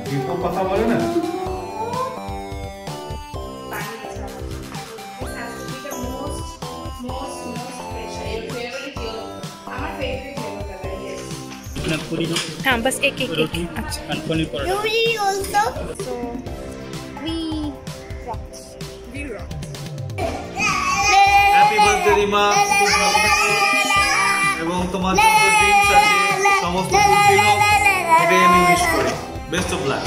দীপক কথা বলে না। हाँ बस एक एक एक अच्छा হ্যাপি বার্থডে রিমা, এবং তোমার যত ড্রিমস আছে সমস্ত ফুলফিল হোক, এটাই আমি উইশ করি। Best of luck.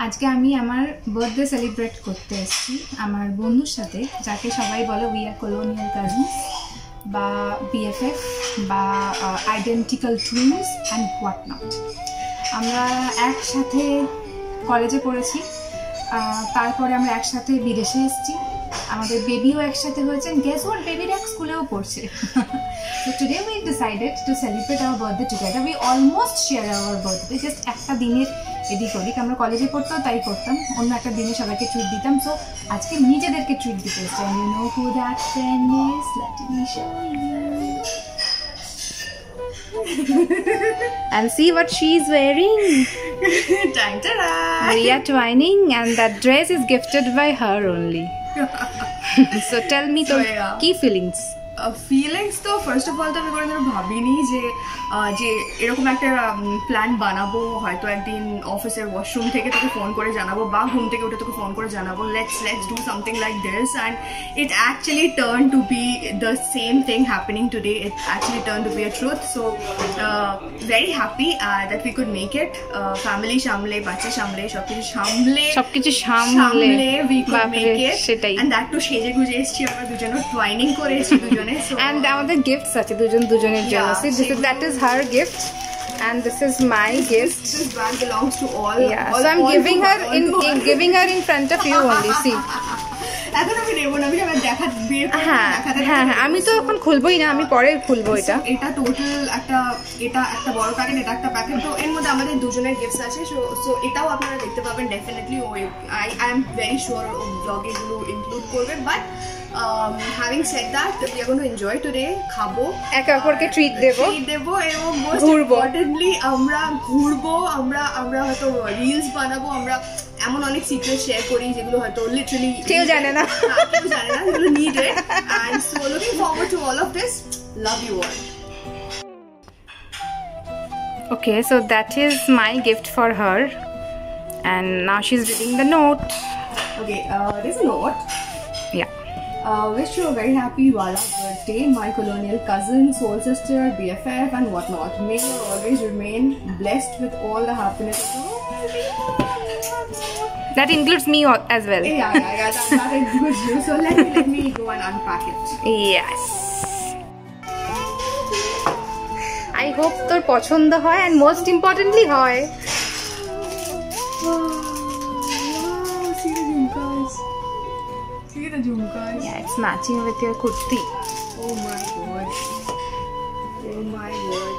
আজকে আমি আমার বার্থডে সেলিব্রেট করতে এসেছি আমার বন্ধুর সাথে, যাকে সবাই বলে উই আর কলোনিয়াল কাজিনস বা বিএফএফ বা identical twins and what not. আমরা একসাথে কলেজে পড়েছি, তারপরে আমরা একসাথে বিদেশে এসেছি, আমাদের বেবিও একসাথে হয়েছে, গেস হোয়াট, বেবিরা এক স্কুলেও পড়ছে। So today we decided to celebrate our birthday together. We almost share our birthday, just একটা দিনের এদিক ওদিক। আমরা কলেজে পড়তেও তাই করতাম, অন্য একটা দিনে সবাইকে ট্রিট দিতাম। সো আজকে নিজেদেরকে ট্রিট দিতে এসছি। And you know who that friend is? Let me show you. And see what she's wearing. Ta-da! We are twining and that dress is gifted by her only. So tell me the key feelings. Feelings তো first of all তো আমি কোনোদিনও ভাবিনি যে এরকম একটা plan বানাবো, হয়তো একদিন অফিসের ওয়াশরুম থেকে তোকে ফোন করে জানাবো বা ঘুম থেকে উঠে তোকে ফোন করে জানাবো let's do something like this, and it actually turn to B the same thing happening today. It actually turn to be a truth. So very happy that we could make it. Family সামলে, বাচ্চা সামলে, সবকিছু সামলে we could make it. সেটাই, and that two সেজে গুজে এসেছি আমরা দুজনে, টুয়াইনিং করেছি দুজনে। And আমাদের গিফটস আছে দুজনের জন্য। That is her gift and this is my gift. This bag belongs to all. Yeah, so I'm giving her in front of you only. See. এখন আমি নেব না, আমি দেখাতে বের করে দেখাতে। হ্যাঁ, আমি তো এখন খুলবই না, আমি পরে খুলবো। এটা টোটাল এটা একটা বড় প্যাকেট, এটা একটা প্যাকেট। তো এর মধ্যে আমাদের দুজনের গিফটস আছে। সো এটাও আপনারা দেখতে পাবেন definitely. I am very sure ও ব্লগে এগুলো ইনক্লুড করবে। But having said that, we are going to enjoy today. খাবো, একে অপরকে ট্রিট দেবো এবং most importantly আমরা ঘুরবো, আমরা হয়তো রিলস বানাবো, আমরা এমন অনেক সিক্রেট শেয়ার করি যেগুলো হয়তো লিটারালি কেউ জানে না, যেগুলো needed. and so looking forward to all of this. Love you all. Okay, so that is my gift for her and now she's reading the note. Okay, there's a note. Yeah. Wish you a very happy Wala birthday, my colonial cousin, soul sister, BFF and whatnot. May you always remain blessed with all the happiness. That includes me as well. Yeah, that includes you. So let me go and unpack it. Yes. I hope তোর পছন্দ হয় and most importantly হয়। See the jhumkas. Yeah, it's matching with your kurti. Oh my god. Oh my god.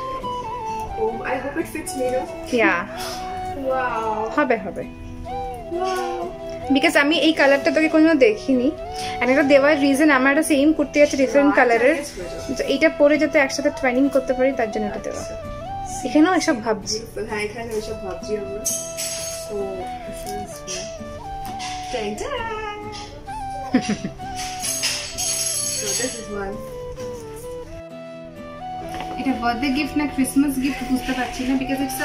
Oh, I hope it fits me, no? Yeah. Wow. হবে। Wow. Because আমি এই কালারটা তোকে কোনোদিনও দেখিনি, and এটা দেওয়ার রিজন আমার একটা সেম কুর্তি আছে ডিফারেন্ট কালারের, এইটা পরে যাতে একসাথে টুয়াইনিং করতে পারি তার জন্য এটা দেওয়া। এখানেও এসব ভাবছি। হ্যাঁ, এখানে এসব ভাবছি আমরা। So this is one. এটা বার্থডে গিফট না ক্রিসমাস গিফট বুঝতে পারছি না, because it's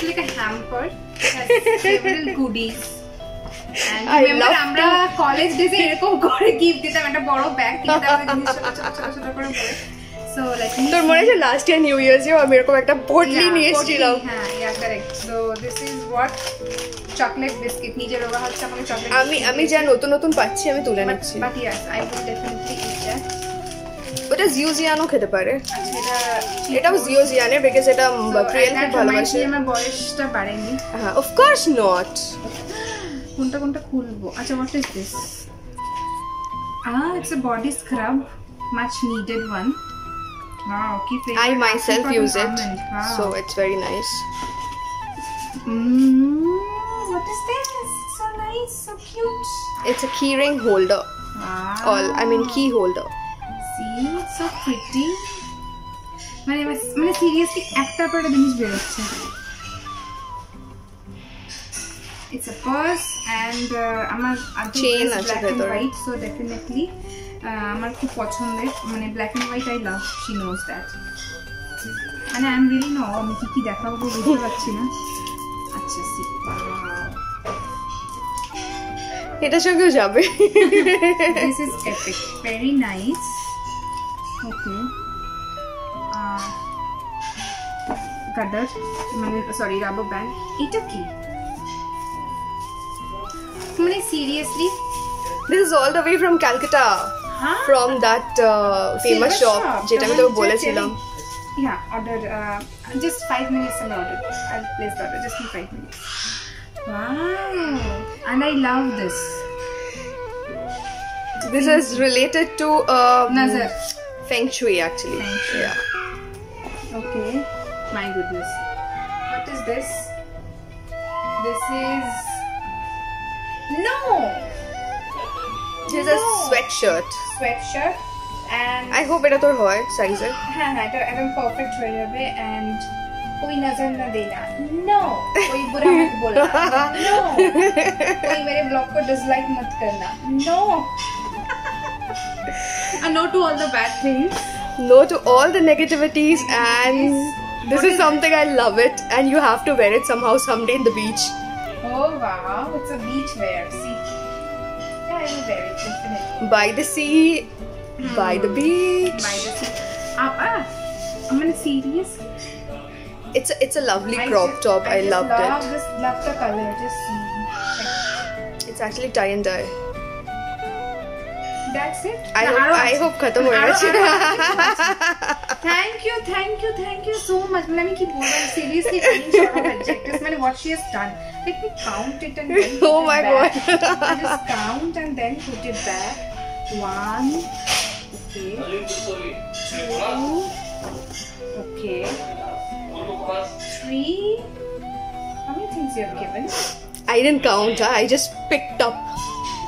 like a hamper. It has several goodies. And remember আমরা কলেজ ডেজে এরকম করে গিফট দিতাম, একটা বড় ব্যাগ কিনতে হবে ছোট করে বলে। So like তোর মনে আছে লাস্ট ইয়ার নিউ ইয়ারসেও আমি এরকম একটা পোটলি নিয়ে এসেছিলাম? হ্যাঁ, yeah, correct. So this is what chocolate biscuit নিজে রোগা হচ্ছে আমাকে চকলেট। আমি যা নতুন পাচ্ছি আমি তুলে নিচ্ছি। But yes, I will definitely eat that. ওটা জিওজিয়ানও খেতে পারে। এটাও জিওজিয়ানে, বিকজ এটা ক্রিয়েল খুব ভালোবাসে। আমার বয়সটা বাড়েনি। হ্যাঁ, অফ কোর্স নট। কোনটা খুলবো? আচ্ছা, what is this? It's a body scrub, much needed one. Wow, keep it. I myself use it, so it's very nice. What is this? so cute. It's a key ring holder. Key holder. See, it's so pretty. মানে seriously একটা পর একটা জিনিস বের হচ্ছে. It's a purse and আমার chain আছে আছে black and ভেতরে. white, so definitely আমার খুব পছন্দের, মানে black and white I love, she knows that. মানে I'm really no আমি কি দেখাবো বুঝতে পারছি না. আচ্ছা see. এটার সঙ্গেও যাবে. This is epic, very nice. Okay. Cutter, মানে sorry rubber band. এটা কি? মানে seriously? This is all the way from Calcutta. Huh? From that famous Silver shop যেটা আমি তোকে বলেছিলাম. Yeah, order just 5 minutes and order. I'll place the order, just in 5 minutes. Wow, and I love this. This is related to Nazar. Feng Shui actually. Feng Shui. Yeah. Okay, my goodness. What is this? This is no. This is a sweatshirt. Sweatshirt and I hope এটা তোর হয় size এর. হ্যাঁ এটা একদম perfect হয়ে যাবে and कोई नजर न देना. No, कोई बुरा मत बोलना. No, कोई मेरे ब्लॉग को डिसलाइक मत करना. No. And no to all the bad things. No to all the negativities and this is something I love it and you have to wear it somehow someday in the beach. Oh wow, it's a beach wear. See, yeah, I will wear it definitely. By the sea, by the beach. By the sea. I'm serious. It's a lovely crop top. I loved it. Love the color. Just see. It's actually tie and dye. That's it. I hope khatam ho gache. Thank you so much. Let me keep going. Seriously, running short of adjectives. Man, what she has done. Let me count it and then put Oh it my back. God. I just count and then put it back. 1. Okay. 2. Okay. 3. How many things you have given? I didn't count. I just picked up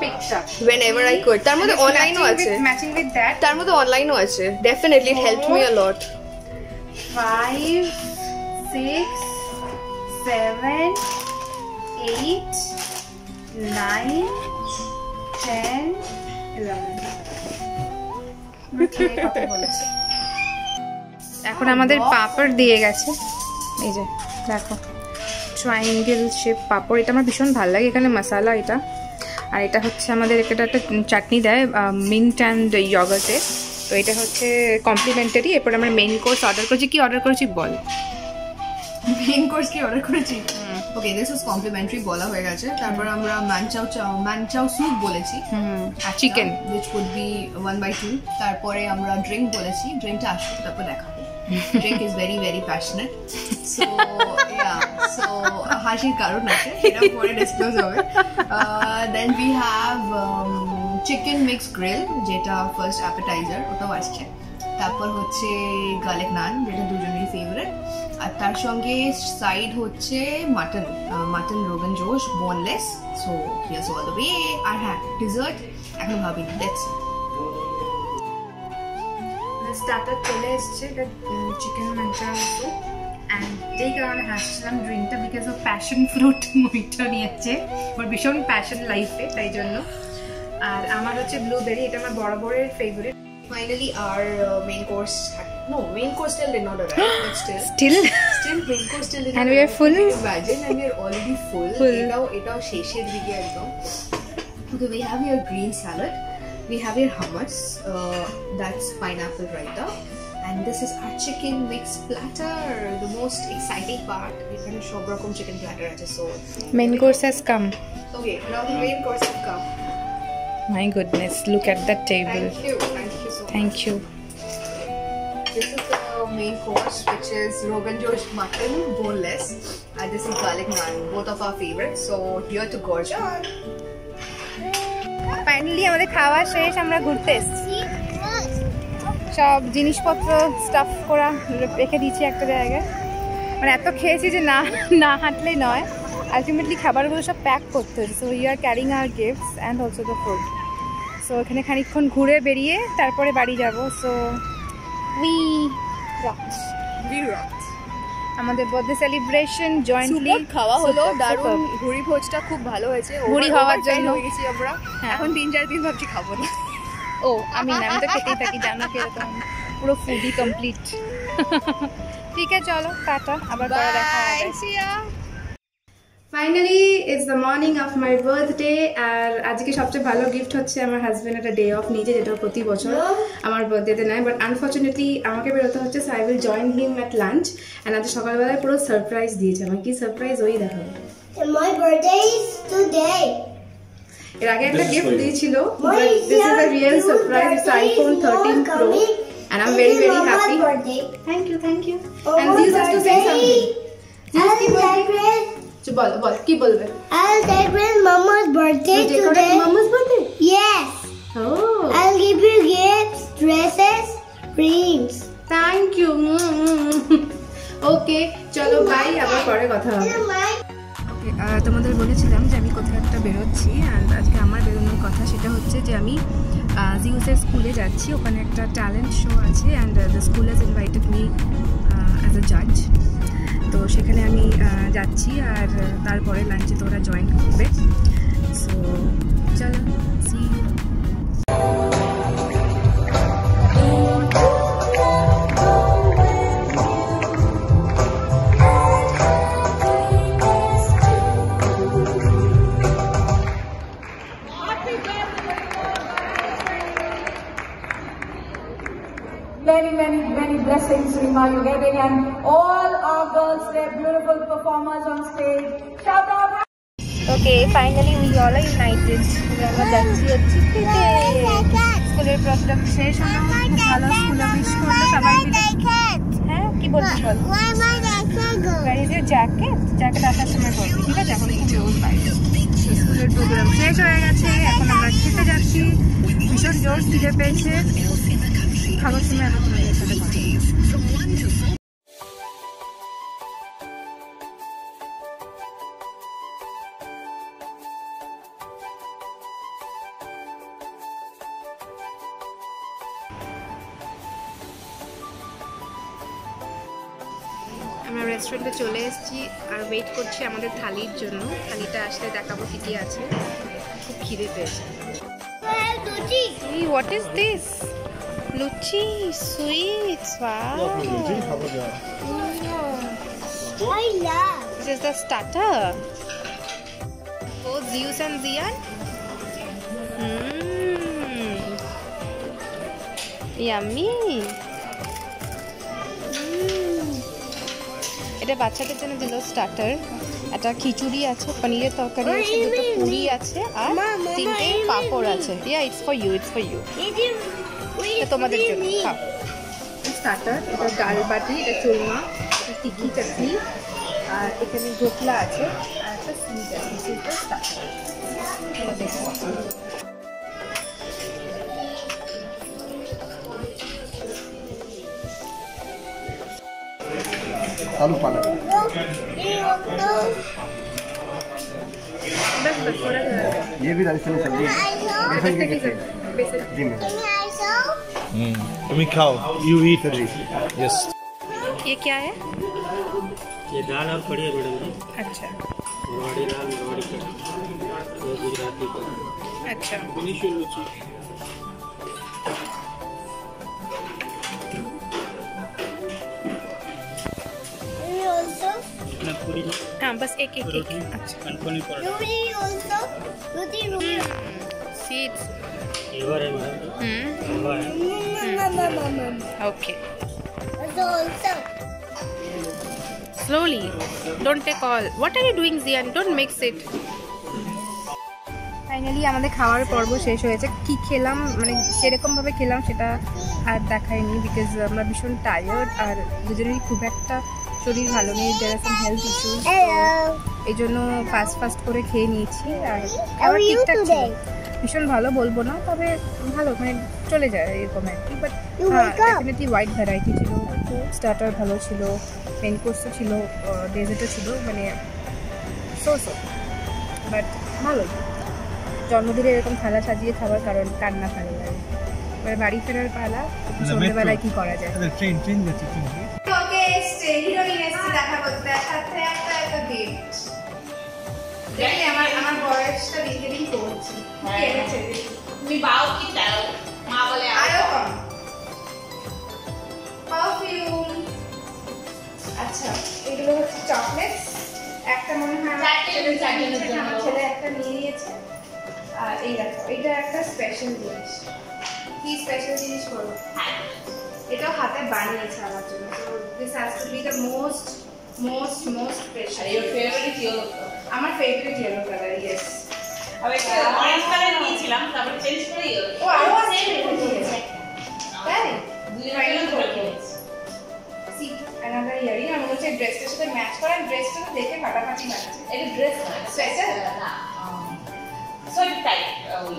Picked up. whenever I could. তার মধ্যে অনলাইনও আছে. Matching with that. তার মধ্যে অনলাইনও আছে. Definitely it helped me a lot. 5, 6, 7, 8, 9, 10, 11. এখন আমাদের পাপড় দিয়ে গেছে, এই যে দেখো ট্রায়াঙ্গেল শেপ পাপড়, এটা আমার ভীষণ ভালো লাগে। এখানে মশলা এটা, আর এটা হচ্ছে আমাদের একটা চাটনি দেয় মিন্ট অ্যান্ড ইয়গার্টে, তো এটা হচ্ছে কমপ্লিমেন্টারি। এরপর আমরা মেইন কোর্স অর্ডার করেছি। কি অর্ডার করেছি বল? মেইন কোর্স কি অর্ডার করেছি? ওকে, দিস ইজ কমপ্লিমেন্টারি বলা হয়ে গেছে। তারপর আমরা মানচাও স্যুপ বলেছি, আর চিকেন which would be 1/2। তারপরে আমরা ড্রিঙ্ক বলেছি, ড্রিঙ্কটা আসবে তারপর দেখাবো। Drink is very very passionate, so yeah, so হাসির কারণ আছে, এটা পরে ডিসক্লোজ হবে। Then we have chicken mixed grill, যেটা ফার্স্ট অ্যাপেটাইজার, ওটাও আসছে। তারপর হচ্ছে গার্লিক নান, যেটা দুজনেরই ফেভারিট, আর তার সঙ্গে সাইড হচ্ছে mutton rogan josh boneless. So here's all the way. আর হ্যাঁ, ডিজার্ট এখন ভাবিনি, লেটস স্টার্টার চলে এসছে, এটা চিকেন মাঞ্চাও স্যুপ। অ্যান্ড যেই কারণে হাসছিলাম ড্রিঙ্কটা, বিকজ ও প্যাশন ফ্রুট মহিটো নিয়েছে, ওর ভীষণ প্যাশন লাইফে, তাই জন্য। আর আমার হচ্ছে ব্লুবেরি, এটা আমার বরাবরের favourite. Finally, our main course. No, main course still did not arrive, but still main course still did not And arrive. we are full. Imagine, and we are already full. Etao shesher dike ekdom. Okay, we have your green salad. We have your hummus. That's pineapple raita. And this is our chicken mixed platter. The most exciting part. We're going to show you chicken platter. So Main course has come. Okay, now the main course has come. My goodness, look at that table. Thank you so much. Thank you. This is the main course, which is Rogan Josh mutton boneless, and this is garlic naan, both of our favorites. So here to gorge on. Finally আমাদের খাওয়া শেষ, আমরা ঘুরতে এসেছি। সব জিনিসপত্র staff করা রেখে দিয়েছি একটা জায়গায়, মানে এত খেয়েছি যে না হাঁটলেই নয়। আলটিমেটলি খাবারগুলো সব প্যাক করতে হচ্ছে। So we are carrying our gifts and also the food. So এখানে খানিকক্ষণ ঘুরে বেরিয়ে তারপরে বাড়ি যাব। So we rocks. আমাদের বার্থডে সেলিব্রেশন জয়েন্টলি খাওয়া হলো, দারুণ। ঘুড়ি ভোজটা খুব ভালো হয়েছে। ঘুড়ি খাওয়ার জন্য হয়ে গেছি আমরা। এখন 3-4 দিন ভাবছি খাবো না। ও আমি না, আমি তো খেতেই থাকি, জানো কিরকম পুরো ফুডি কমপ্লিট। ঠিক আছে চলো টাটা, আবার পরে দেখা হবে। Finally it's the morning of my birthday. আর আজকে সবচেয়ে ভালো গিফট হচ্ছে আমার হাজব্যান্ড একটা ডে অফ নিজে, যেটা প্রতি বছর আমার বার্থডেতে নেয়, বাট আনফর্চুনেটলি আমাকে বেরোতে হচ্ছে। So I will join him at lunch. And আজ সকালবেলায় পুরো সারপ্রাইজ দিয়েছে আমাকে। কি সারপ্রাইজ ওই দেখাবো। My birthday is today. এর আগে একটা গিফট দিয়েছিল, this is a real surprise. It's iPhone 13 Pro and I'm very happy. Thank you and Zeus has to say something. I'll decorate. So bol ki bolbe? I'll decorate Mama's birthday today. Mama's birthday? Yes. Oh, I'll give you gifts, dresses, rings. thank you. Okay, চলো by, আবার পরে কথা হবে। তোমাদের বলেছিলাম যে আমি কোথাও একটা বেরোচ্ছি, অ্যান্ড আজকে আমার বেরোনোর কথা সেটা হচ্ছে যে আমি জিউসের স্কুলে যাচ্ছি। ওখানে একটা ট্যালেন্ট শো আছে, and the school has invited me as a জাজ। তো সেখানে আমি যাচ্ছি, আর তারপরে লাঞ্চে তো ওরা জয়েন করবে। সো চলো see you. Many blessings, Rima, you're getting, and all our girls, they're beautiful performers on stage. Shout out! Okay, finally we all are united. আমরা যাচ্ছি হচ্ছে স্কুলের প্রোগ্রাম শেষ হলো, খুব ভালো স্কুলে উইশ করলো সবাই মিলে। হ্যাঁ কি বলছিস বল? Where is your jacket? Jacket আসার সময় পরবি, ঠিক আছে? এখন খুব রোদ বাইরে। স্কুলের প্রোগ্রাম শেষ হয়ে গেছে, এখন আমরা খেতে যাচ্ছি। ভীষণ জোর খিদে পেয়েছে, খাবার সময় আবার তোমাদের সাথে কথা বলবো। আমরা রেস্টুরেন্টে চলে এসেছি আর ওয়েট করছি আমাদের থালির জন্য। থালিটা আসলে দেখাবো কি কি আছে। খুব খিদে পেয়েছে। What is this? Luchi, sweets. Wow, I love. this is the starter. Oh, Zeus and Zian. Yummy. এটা বাচ্চাদের জন্য দিল স্টার্টার। একটা খিচুড়ি আছে, পনিরের তরকারি আছে, দুটো পুরি আছে, আর তিনটে পাঁপড় আছে। Yeah it's for you, it's for you. এটা তোমাদের জন্য খাও। স্টার্টার, এটা ডাল বাটি, এটা চুরমা, এটা টিকি চাটনি, আর এখানে ঢোকলা আছে, আর একটা সুইট আছে। সুইটটা স্টার্টার। এটা দেখো आलू पालक बस बस थोड़ा ये भी राजस्थानी सब्जी है। बेसन के कैसे जी में তুমি খাও, ইউ ইট সবজি। यस, ये क्या है? ये दाल और कढ़ी है मैडम जी। अच्छा मारवाड़ी दाल, मारवाड़ी कढ़ी, ये गुजराती कढ़ी। अच्छा इनिशियल लुची। इतना पूरी हाँ बस एक एक एक। अच्छा कनपनी पराठा। सीड्स। लीवर है मैडम, हलवा है। Okay slowly, don't take all. What are you doing, Zian? Don't mix it. Finally আমাদের খাওয়ার পর্ব শেষ হয়েছে। কি খেলাম, মানে যেরকমভাবে খেলাম সেটা আর দেখাইনি, বিকজ আমরা ভীষণ টায়ার্ড, আর দুজনেরই খুব একটা শরীর ভালো নেই। দেয়ার আর সাম হেলথ ইস্যুস, এই জন্য ফাস্ট করে খেয়ে নিয়েছি। আর খাবার ঠিকঠাক ছিল, ভীষণ ভালো বলবো না, তবে ভালো, মানে চলে যায় এরকম আর কি। বাট হ্যাঁ, ডেফিনেটলি ওয়াইড ভ্যারাইটি ছিল, স্টার্টার ভালো ছিল, মেন কোর্সও ছিল, ডেজার্টও ছিল, মানে সো বাট ভালো জন্মদিনে এরকম থালা সাজিয়ে খাবার, কারণ কান্না ভালো লাগে। এবার বাড়ি ফেরার পালা, সন্ধ্যেবেলায় কি করা যায়। ট্রেন যাচ্ছে ট্রেন। ওকে এসছে হিরোইন এসছে দেখা করতে, সাথে একটা গিফট। দেখলে আমার বয়সটা দিতে দিন করছি। কি এনেছে তুমি বাও কি দাও মা বলে আরো কম পারফিউম। আচ্ছা এগুলো হচ্ছে চকলেটস, একটা মনে হয় আমার ছেলে একটা নিয়ে নিয়েছে। আর এই দেখো এটা একটা স্পেশাল জিনিস। কি স্পেশাল জিনিস বলো? এটা হাতে বানিয়েছে আমার জন্য। So this has to be the most special. your favorite yellow আমার ফেভারিট ইয়েলো কালার। ইয়েস আমি অরেঞ্জ কালার নিয়েছিলাম, তারপর চেঞ্জ করে ইয়েলো। ও আরো আছে তাই দুইটা করে কিনেছি। See another earring. আমার হচ্ছে ড্রেসটার সাথে ম্যাচ করা, ড্রেসটা দেখে ফাটাফাটি লাগছে। এটা ড্রেস না, সোয়েটার না সোয়েটার টাইপ ওই।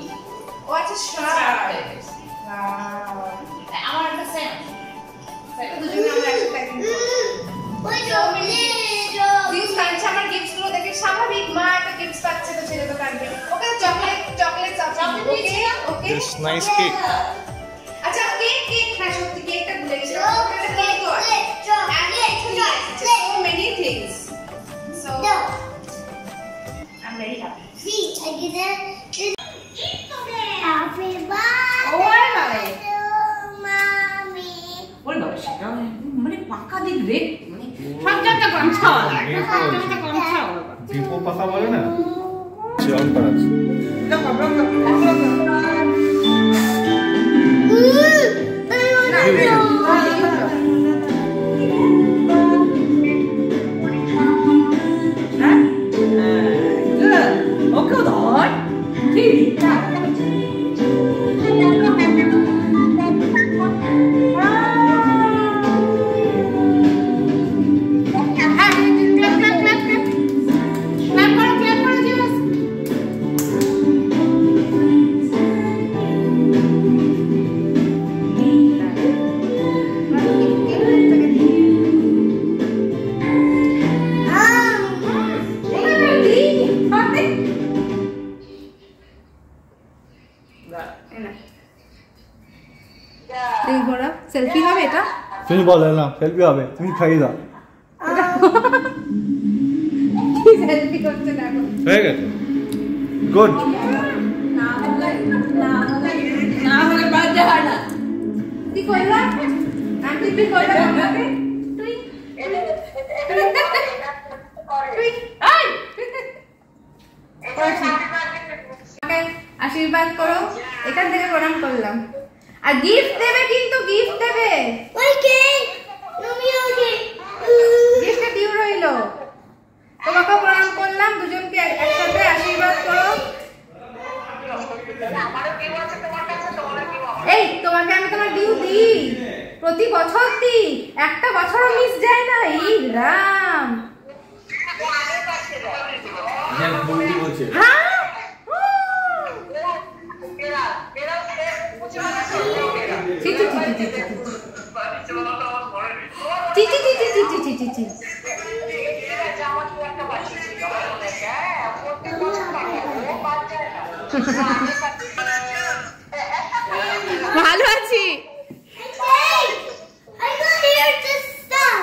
ও আচ্ছা শার্ট। আমার একটা সেম সেটা দুজনে আমরা একসাথে প্যাকিং দিস কাঁদছে আমার গিফটস গুলো দেখে। স্বাভাবিক, মা একটা গিফটস পাচ্ছে তো ছেলে তো কাঁদবে। Okay chocolate okay okay This nice cake. আচ্ছা কেক হ্যাঁ সত্যি কেকটা ভুলে গেছি। একটা কেকও আছে। So many things. So I'm very happy. See, I get it. Happy birthday Oh my. to mommy. ওরে বাবা, সেটা মানে পাকা দিক রেড, মানে সব জায়গা গামছাওয়ালা, সব জায়গা গামছাওয়ালা। দীপও পাতা বলে না, জল করাচ্ছে। ওকে ধর ঠিক সেলফি হবে এটা? তুমি বলে না সেলফি হবে, তুমি খাইয়ে দাও। সেলফি করতে দেখো হয়ে গেছে, গুড। না হলে বাজে হয় না। কি করলা আন্টি? তুই করলা আমাকে তুই আশীর্বাদ করো, এখান থেকে প্রণাম করলাম। আর গিফট দেবে, কিন্তু গিফট দেবে। Okay. Mommy, okay. গিফটটা ডিউ রইলো। তোমাকে প্রণাম করলাম, দুজনকে একসাথে আশীর্বাদ করো। এই তোমাকে আমি তোমার ডিউ দিই, প্রতি বছর দিই, একটা বছরও মিস যায় না। এই রাম, হ্যাঁ ভালো আছি। I got here to stop.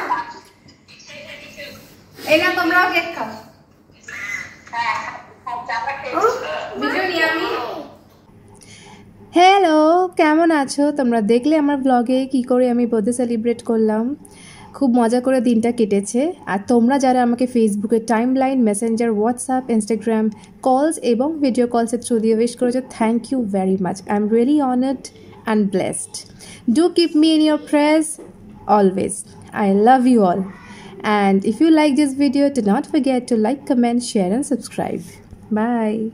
এই না তোমরাও কেক খাও। হ্যালো, কেমন আছো তোমরা? দেখলে আমার ব্লগে কি করে আমি বার্থডে সেলিব্রেট করলাম। খুব মজা করে দিনটা কেটেছে। আর তোমরা যারা আমাকে ফেসবুকে timeline, Messenger, WhatsApp, Instagram calls এবং ভিডিও কলসের থ্রু দিয়ে উইশ করেছো, thank you very much. I am really honoured and blessed. Do keep me in your prayers always. I love you all. And if you like this video, do not forget to like, comment, share and subscribe. Bye.